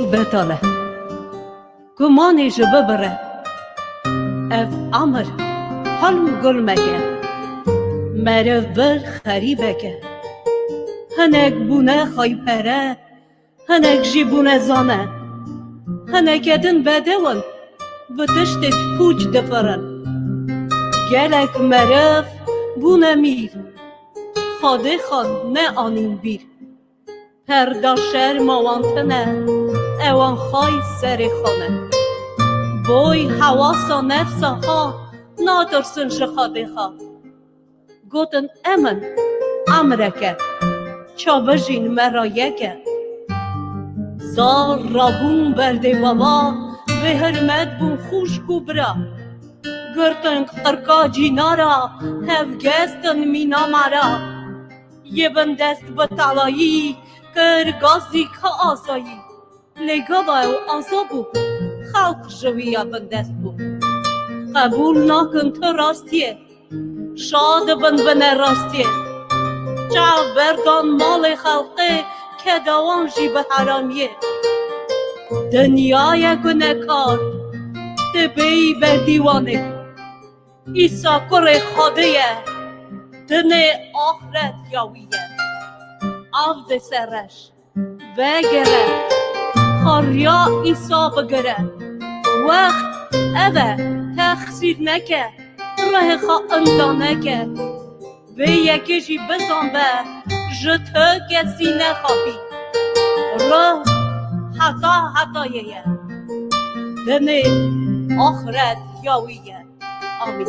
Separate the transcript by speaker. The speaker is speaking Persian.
Speaker 1: بتاله گمانش ببره اف امر حلم گل مگه مره ور خریبه که هنک بونه خای پره هنک جی بونه زانه هنک ادن بدون بتشت پوچ دفرن گلک مرف بونه میر خاده خان نه آنین بیر پردا شهر موانتنه اوان خای سر خانه بوی حواسا نفسا ها نادرسن شخاده ها گوتن امن امرکه چابجین مرایکه زار رابون برده بابا به حرمت بون خوش کوبرا گرتن قرقا جینارا هفگستن مینا مارا یه بندست بطالایی کرگازی که آسایی لگاوا و آزابو خلق جویا بندست بو قبول ناکن تو راستیه شاد بند بنه راستیه چا بردان مال خلقه که دوان جی به حرامیه دنیای گنهکار تبهی بر دیوانه ایسا کر خودیه دنه آخرت یاویه آفد سرش وگره خاریا ایسا بگره وقت اوه تخصیر نکه ره خواه اندانه که و یکی جی بزن به جته کسی نخواهی ره حتایه دنه آخرت یاویه آمین